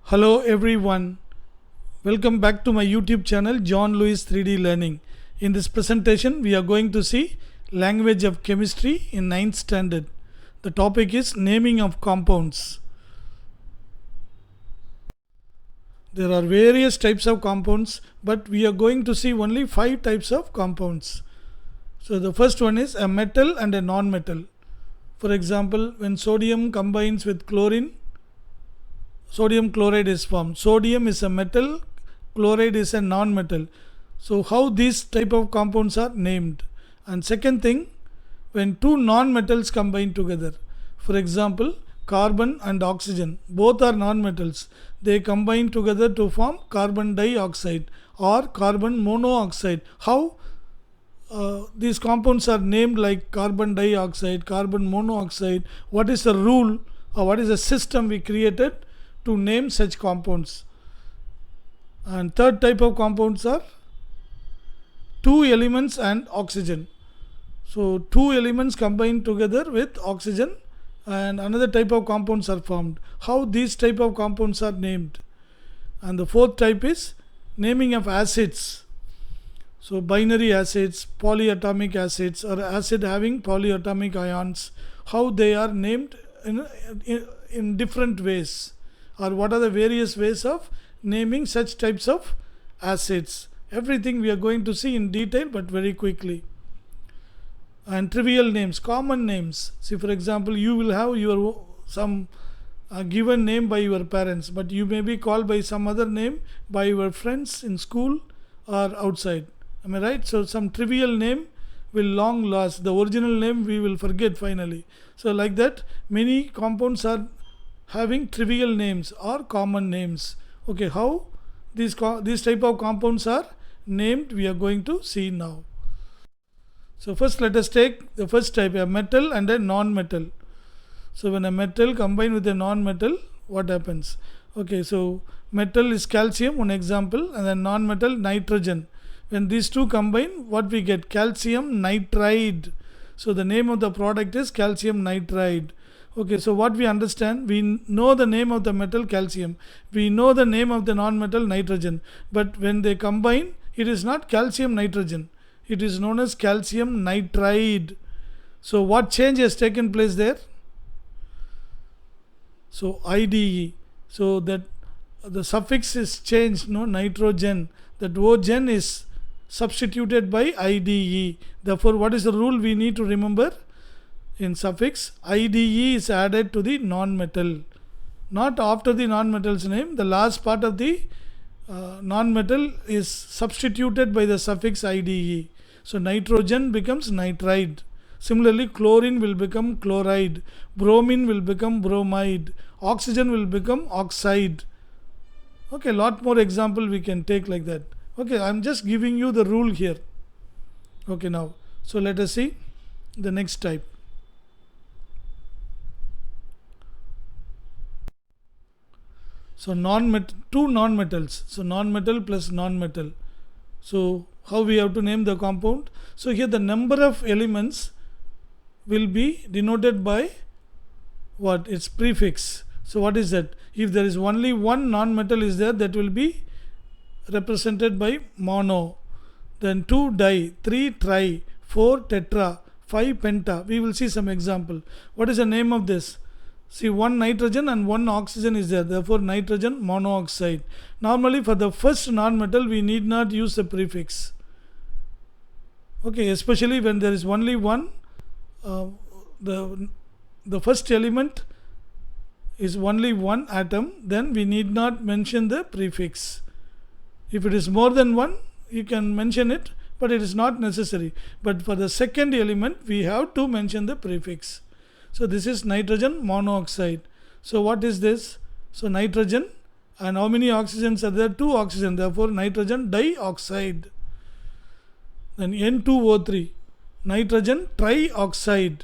Hello everyone, welcome back to my YouTube channel John Lewis 3D Learning. In this presentation we are going to see language of chemistry in 9th standard. The topic is naming of compounds. There are various types of compounds, but we are going to see only 5 types of compounds. So the first one is a metal and a non-metal. For example, when sodium combines with chlorine, sodium chloride is formed. Sodium is a metal, chloride is a non-metal. So how these type of compounds are named. And second thing, when two non-metals combine together, for example carbon and oxygen, both are non-metals, they combine together to form carbon dioxide or carbon monoxide. How these compounds are named like carbon dioxide, carbon monoxide? What is the rule or what is the system we created to name such compounds? And third type of compounds are two elements and oxygen. So two elements combine together with oxygen and another type of compounds are formed. How these type of compounds are named? And the fourth type is naming of acids. So binary acids, polyatomic acids, or acid having polyatomic ions, how they are named in different ways, or what are the various ways of naming such types of acids. Everything we are going to see in detail, but very quickly. And trivial names, common names. See, for example, you will have your some given name by your parents, but you may be called by some other name by your friends in school or outside. Am I right? So some trivial name will long last. The original name we will forget finally. So like that, many compounds are having trivial names or common names. Okay, how these type of compounds are named, we are going to see now. So first let us take the first type, a metal and a non-metal. So when a metal combine with a non-metal, what happens? Okay, so metal is calcium, one example, and then non-metal nitrogen. When these two combine, what we get? Calcium nitride. So the name of the product is calcium nitride. Okay, so what we understand, we know the name of the metal calcium, we know the name of the non-metal nitrogen, but when they combine, it is not calcium nitrogen, it is known as calcium nitride. So what change has taken place there? So IDE, so that the suffix is changed, no, nitrogen, that O-gen is substituted by IDE. Therefore what is the rule we need to remember? In suffix, IDE is added to the non-metal, not after the non-metal's name. The last part of the non-metal is substituted by the suffix IDE. So nitrogen becomes nitride. Similarly, chlorine will become chloride, bromine will become bromide, oxygen will become oxide. Okay, lot more example we can take like that. Okay, I am just giving you the rule here. Okay, now, so let us see the next type. So two non-metals. So non-metal plus non-metal. So how we have to name the compound? So here the number of elements will be denoted by what? Its prefix. So what is that? If there is only one non-metal is there, that will be represented by mono. Then 2 di, 3 tri, 4 tetra, 5 penta. We will see some example. What is the name of this? See, one nitrogen and one oxygen is there, therefore nitrogen monoxide. Normally for the first non-metal we need not use a prefix. Okay, especially when there is only one, the first element is only one atom, then we need not mention the prefix. If it is more than one, you can mention it, but it is not necessary. But for the second element, we have to mention the prefix. So this is nitrogen monoxide. So what is this? So nitrogen, and how many oxygens are there? 2 oxygen, therefore nitrogen dioxide. Then N2O3, nitrogen trioxide.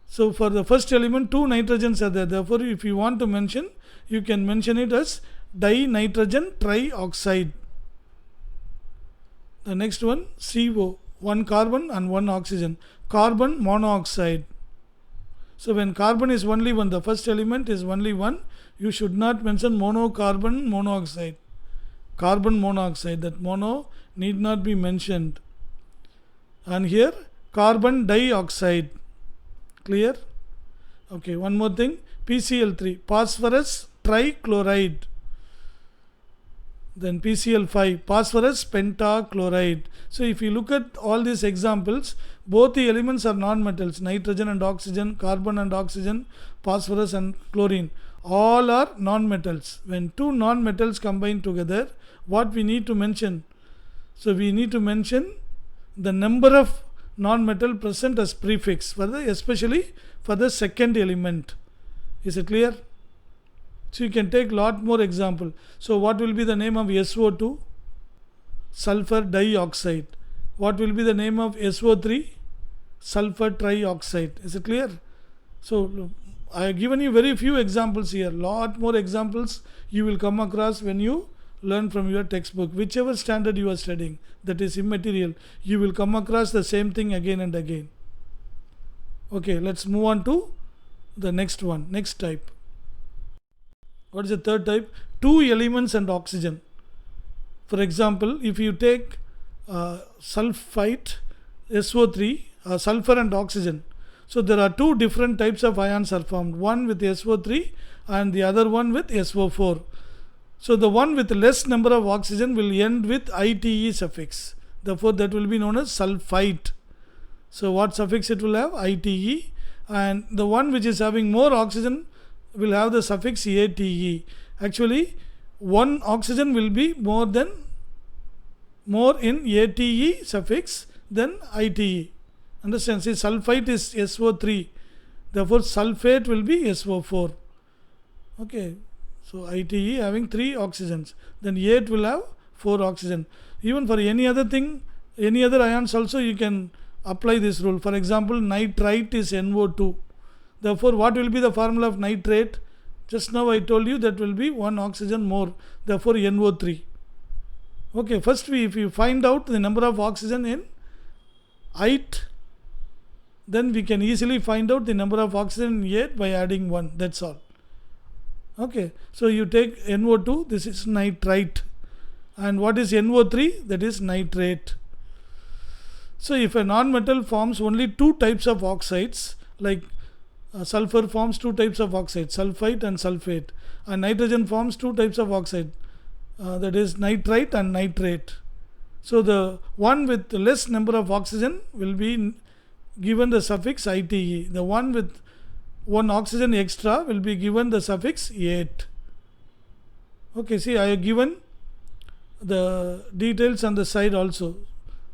So for the first element 2 nitrogens are there, therefore if you want to mention, you can mention it as dinitrogen trioxide. The next one, CO, 1 carbon and 1 oxygen, carbon monoxide. So when carbon is only one, the first element is only one, you should not mention monocarbon monoxide. Carbon monoxide, that mono need not be mentioned. And here carbon dioxide. Clear? Okay, one more thing. PCl3, phosphorus trichloride. Then PCl5, phosphorus pentachloride. So if you look at all these examples, both the elements are non-metals. Nitrogen and oxygen, carbon and oxygen, phosphorus and chlorine. All are non-metals. When two non-metals combine together, what we need to mention? So we need to mention the number of non-metal present as prefix, especially for the second element. Is it clear? So you can take lot more example. So what will be the name of SO2? Sulfur dioxide. What will be the name of SO3? Sulfur trioxide. Is it clear? So I have given you very few examples here. Lot more examples you will come across when you learn from your textbook. Whichever standard you are studying, that is immaterial, you will come across the same thing again and again. Okay, let's move on to the next one, next type. What is the third type? Two elements and oxygen. For example, if you take sulfite, SO3, sulfur and oxygen. So there are two different types of ions are formed. One with SO3 and the other one with SO4. So the one with less number of oxygen will end with ITE suffix. Therefore that will be known as sulfite. So what suffix it will have? ITE. And the one which is having more oxygen will have the suffix ATE. Actually, one oxygen will be more in ATE suffix than ITE. Understand? See, sulfite is SO3. Therefore, sulfate will be SO4. Okay. So ITE having 3 oxygens. Then A will have 4 oxygen. Even for any other thing, any other ions also you can apply this rule. For example, nitrite is NO2. Therefore, what will be the formula of nitrate? Just now I told you that will be 1 oxygen more. Therefore, NO3. Okay, first if you find out the number of oxygen in it, then we can easily find out the number of oxygen in it by adding 1. That's all. Okay, so you take NO2, this is nitrite. And what is NO3? That is nitrate. So if a non-metal forms only 2 types of oxides, like sulfur forms 2 types of oxide, sulfite and sulfate, and nitrogen forms 2 types of oxide, that is nitrite and nitrate. So the one with less number of oxygen will be given the suffix ITE. The one with 1 oxygen extra will be given the suffix ate. Okay, see, I have given the details on the side also.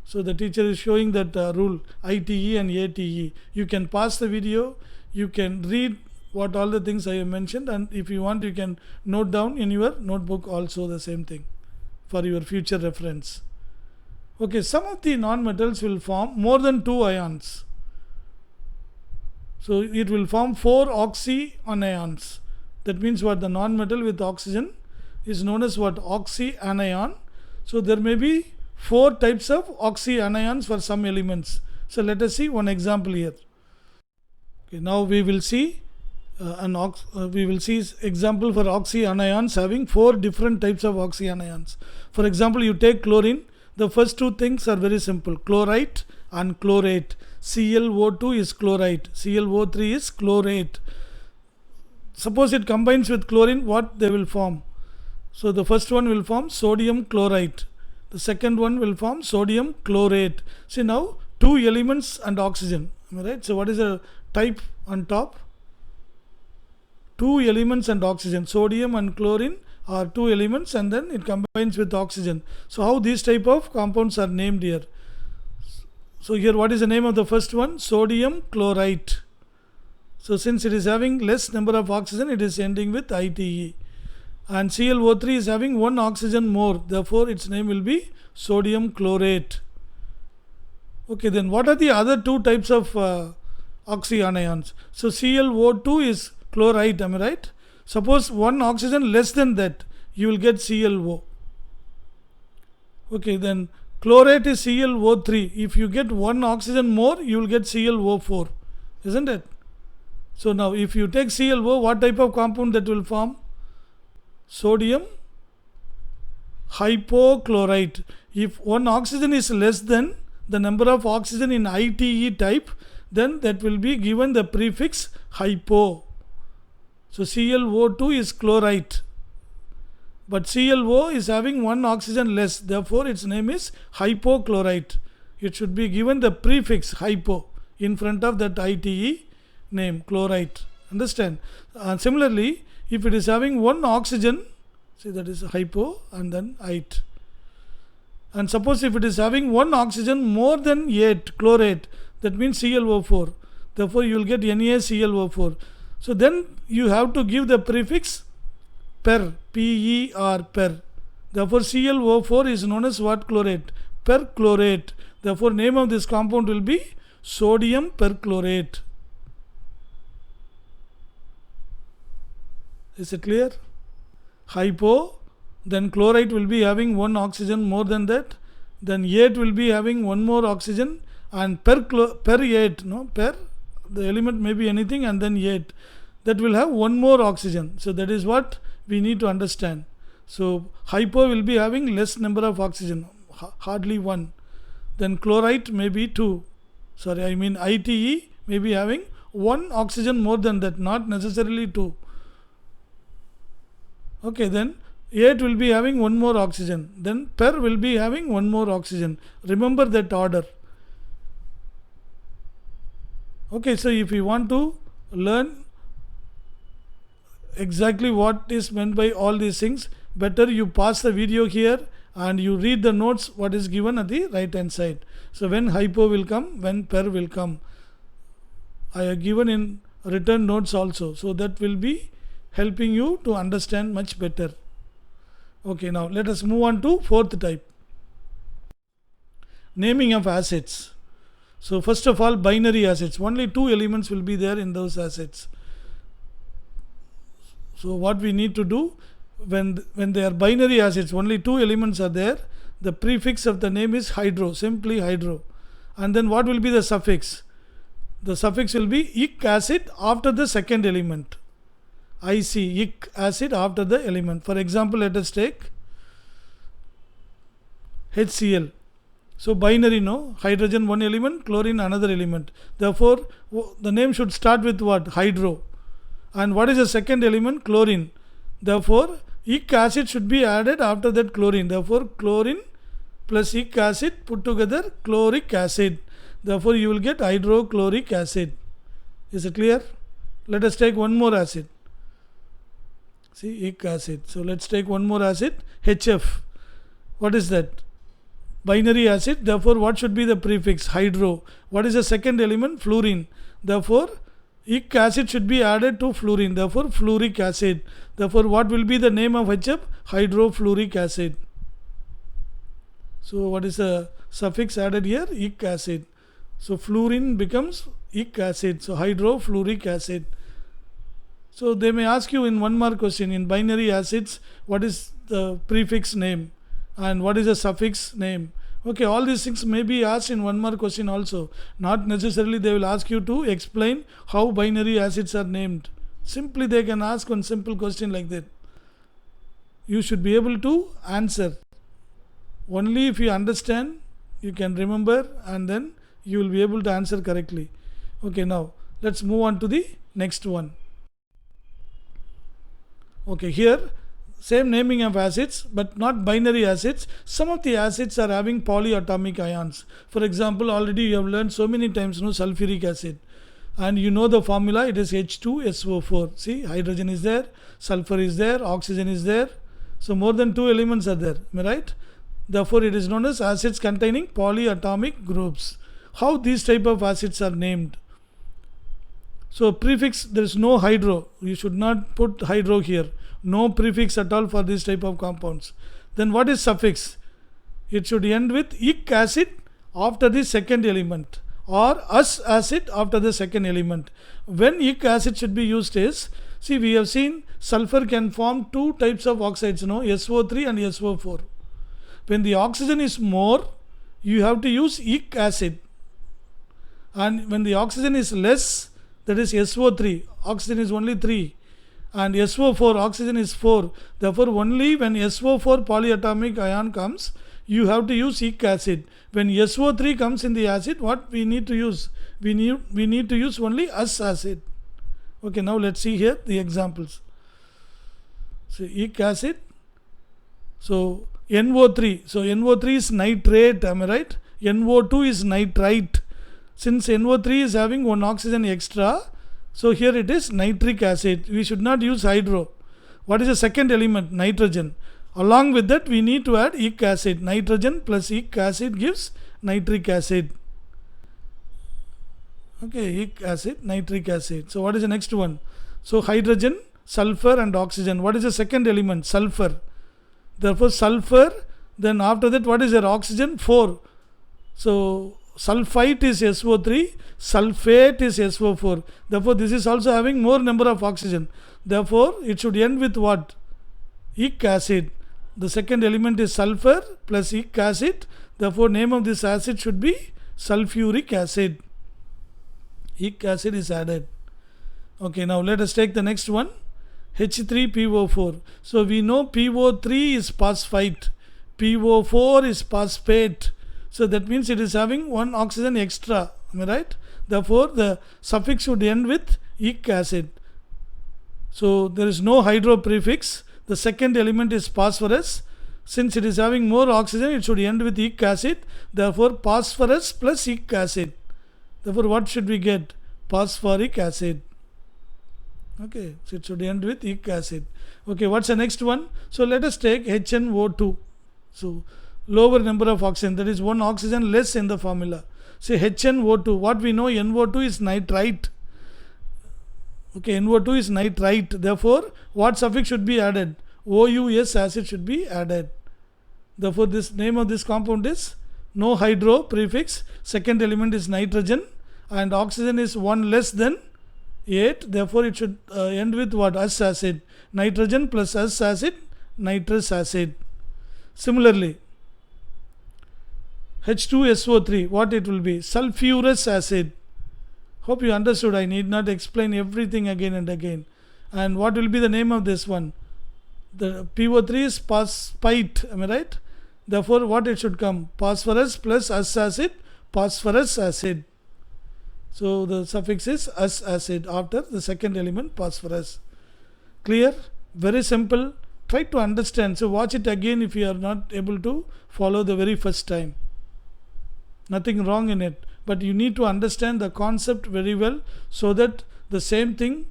So the teacher is showing that rule ITE and ATE. You can pause the video, you can read what all the things I have mentioned, and if you want you can note down in your notebook also the same thing for your future reference. Okay, some of the non-metals will form more than 2 ions. So it will form 4 oxyanions. That means what? The non-metal with oxygen is known as what? Oxyanion. So there may be 4 types of oxyanions for some elements. So let us see one example here. Okay, now we will see example for oxyanions having 4 different types of oxyanions. For example, you take chlorine. The first 2 things are very simple: chlorite and chlorate. ClO2 is chlorite, ClO3 is chlorate. Suppose it combines with chlorine, what they will form? So the first one will form sodium chlorite. The second one will form sodium chlorate. See now 2 elements and oxygen. Am I right? So what is the type on top? 2 elements and oxygen. Sodium and chlorine are 2 elements and then it combines with oxygen. So how these type of compounds are named here? So here what is the name of the first one? Sodium chlorite. So since it is having less number of oxygen, it is ending with ITE. And ClO3 is having 1 oxygen more. Therefore its name will be sodium chlorate. Okay, then what are the other 2 types of oxyanions? So ClO2 is chlorite, am I right? Suppose 1 oxygen less than that, you will get ClO. Okay, then chlorate is ClO3. If you get 1 oxygen more, you will get ClO4, isn't it? So now if you take ClO, what type of compound that will form? sodium hypochlorite. If one oxygen is less than the number of oxygen in ITE type, then that will be given the prefix hypo. So ClO2 is chlorite, but ClO is having one oxygen less, therefore its name is hypochlorite. It should be given the prefix hypo in front of that ITE name, chlorite. Understand? Similarly, if it is having one oxygen, see, that is hypo and then ite. And suppose if it is having one oxygen more than 8, chlorate, that means ClO4. Therefore you will get NaClO4. So then you have to give the prefix per, P-E-R, per. Therefore ClO4 is known as what chlorate? Perchlorate. Therefore name of this compound will be sodium perchlorate. Is it clear? Hypo, then chlorite will be having one oxygen more than that, then 8 will be having one more oxygen, and per 8, no, per, the element may be anything, and then 8, that will have one more oxygen. So that is what we need to understand. So hypo will be having less number of oxygen, hardly 1. Then chlorite may be 2. Sorry, I mean ITE may be having 1 oxygen more than that, not necessarily 2. Okay, then 8 will be having one more oxygen. Then per will be having one more oxygen. Remember that order. Okay, so if you want to learn exactly what is meant by all these things, better you pause the video here and you read the notes what is given at the right hand side. So when hypo will come, when per will come. I have given in written notes also. So that will be helping you to understand much better. Okay, now let us move on to fourth type. Naming of acids. So first of all, binary acids. Only 2 elements will be there in those acids. So what we need to do, when they are binary acids, only 2 elements are there, the prefix of the name is hydro, simply hydro. And then what will be the suffix? The suffix will be ic acid after the second element. IC, ic acid after the element. For example, let us take HCl. So binary, no? Hydrogen one element, chlorine another element. Therefore, the name should start with what? Hydro. And what is the second element? Chlorine. Therefore, ic acid should be added after that chlorine. Therefore, chlorine plus ic acid put together chloric acid. Therefore, you will get hydrochloric acid. Is it clear? Let us take one more acid. See, ic acid. So let's take one more acid, HF. What is that? Binary acid. Therefore, what should be the prefix? Hydro. What is the second element? Fluorine. Therefore, ic acid should be added to fluorine. Therefore, fluoric acid. Therefore, what will be the name of HF? Hydrofluoric acid. So, what is the suffix added here? Ic acid. So, fluorine becomes ic acid. So, hydrofluoric acid. So they may ask you in 1 mark question, in binary acids, what is the prefix name and what is the suffix name? Okay, all these things may be asked in 1 mark question also. Not necessarily they will ask you to explain how binary acids are named. Simply they can ask one simple question like that. You should be able to answer. Only if you understand, you can remember, and then you will be able to answer correctly. Okay, now let's move on to the next one. Okay, here same naming of acids, but not binary acids. Some of the acids are having polyatomic ions. For example, already you have learned so many times, sulfuric acid, and you know the formula, it is H2SO4. See, hydrogen is there, sulfur is there, oxygen is there. So more than 2 elements are there. Am I right? Therefore, it is known as acids containing polyatomic groups. How these type of acids are named? So prefix, there is no hydro. You should not put hydro here. No prefix at all for this type of compounds. Then what is suffix? It should end with ic acid after the second element, or us acid after the second element. When ic acid should be used is, see, we have seen sulfur can form 2 types of oxides, SO3 and SO4. When the oxygen is more, you have to use ic acid. And when the oxygen is less, that is SO3, oxygen is only 3, and SO4 oxygen is 4. Therefore only when SO4 polyatomic ion comes, you have to use ic acid. When SO3 comes in the acid, what we need to use? We need to use only us acid. Okay, now let's see here the examples. So ic acid. So NO3. So NO3 is nitrate, am I right? NO2 is nitrite. Since NO3 is having one oxygen extra, so here it is nitric acid. We should not use hydro. What is the second element? Nitrogen. Along with that, we need to add ic acid. Nitrogen plus ic acid gives nitric acid. Okay, ic acid, nitric acid. So what is the next one? So hydrogen, sulfur and oxygen. What is the second element? Sulfur. Therefore sulfur, then after that what is there? Oxygen, 4. So sulfite is SO3, sulfate is SO4. Therefore this is also having more number of oxygen. Therefore it should end with what? Ic acid. The second element is sulfur plus ic acid. Therefore name of this acid should be sulfuric acid. Ic acid is added. Okay, now let us take the next one. H3PO4. So we know PO3 is phosphite, PO4 is phosphate. So that means it is having one oxygen extra. Am I right? Therefore the suffix should end with ic acid. So there is no hydro prefix. The second element is phosphorus. Since it is having more oxygen, it should end with ic acid. Therefore phosphorus plus ic acid. Therefore what should we get? Phosphoric acid. Okay, so it should end with ic acid. Okay, what's the next one? So let us take HNO2. So lower number of oxygen, that is one oxygen less in the formula. Say HNO2. What we know, NO2 is nitrite. Okay, NO2 is nitrite. Therefore what suffix should be added? OUS acid should be added. Therefore this name of this compound is no hydro prefix. Second element is nitrogen and oxygen is 1 less than 8. Therefore it should end with what? Us acid. Nitrogen plus us acid, nitrous acid. Similarly H2SO3, what it will be? Sulfurous acid. Hope you understood. I need not explain everything again and again. And what will be the name of this one? The PO3 is phosphite, am I right? Therefore what it should come? Phosphorus plus us acid, phosphorus acid. So the suffix is us acid after the second element phosphorus. Clear? Very simple. Try to understand. So watch it again if you are not able to follow the very first time. Nothing wrong in it. But you need to understand the concept very well so that the same thing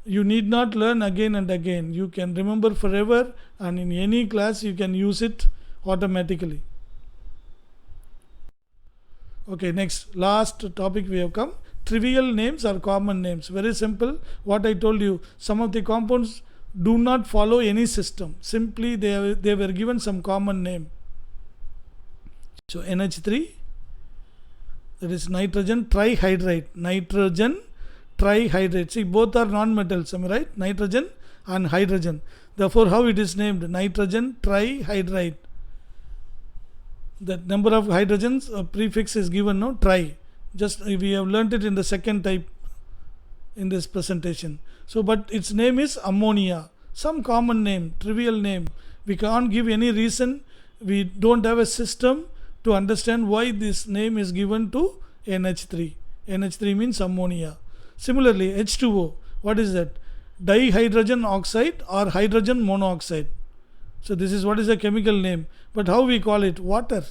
you need not learn again and again. You can remember forever and in any class you can use it automatically. Okay, next, last topic we have come. Trivial names or common names. Very simple. What I told you, some of the compounds do not follow any system. Simply they were given some common name. So NH3, that is nitrogen trihydrate. Nitrogen trihydrate. See, both are non-metals, am I right? Nitrogen and hydrogen. Therefore how it is named? Nitrogen trihydrate. That number of hydrogens prefix is given, no? Tri. Just we have learnt it in the second type in this presentation. So but its name is ammonia. Some common name, trivial name. We can't give any reason. We don't have a system to understand why this name is given to NH3. NH3 means ammonia. Similarly H2O. What is that? Dihydrogen oxide or hydrogen monoxide. So this is what is the chemical name. But how we call it? Water.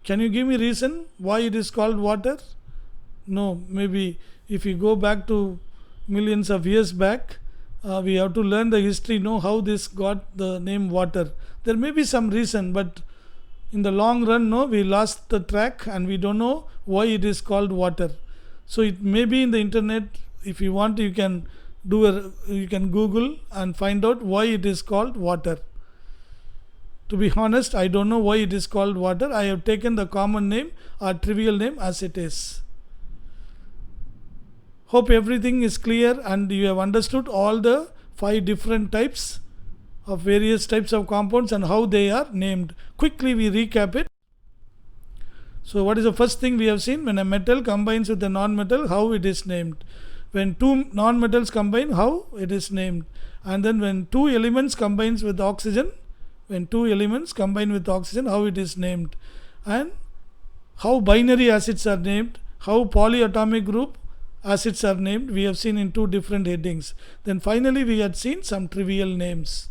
Can you give me reason why it is called water? No, maybe if you go back to millions of years back, we have to learn the history, know how this got the name water. There may be some reason, but in the long run, no, we lost the track and we don't know why it is called water. So it may be in the internet. If you want, you can you can Google and find out why it is called water. To be honest, I don't know why it is called water. I have taken the common name or trivial name as it is. Hope everything is clear and you have understood all the 5 different types of various types of compounds and how they are named. Quickly we recap it. So what is the first thing we have seen? When a metal combines with a non-metal, how it is named. when two non-metals combine, how it is named. And then when two elements combines with oxygen, how it is named. And how binary acids are named, how polyatomic group acids are named, we have seen in two different headings. Then finally we had seen some trivial names.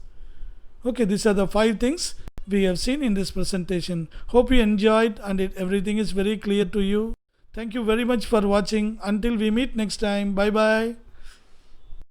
Okay, these are the 5 things we have seen in this presentation. Hope you enjoyed and everything is very clear to you. Thank you very much for watching. Until we meet next time. Bye bye.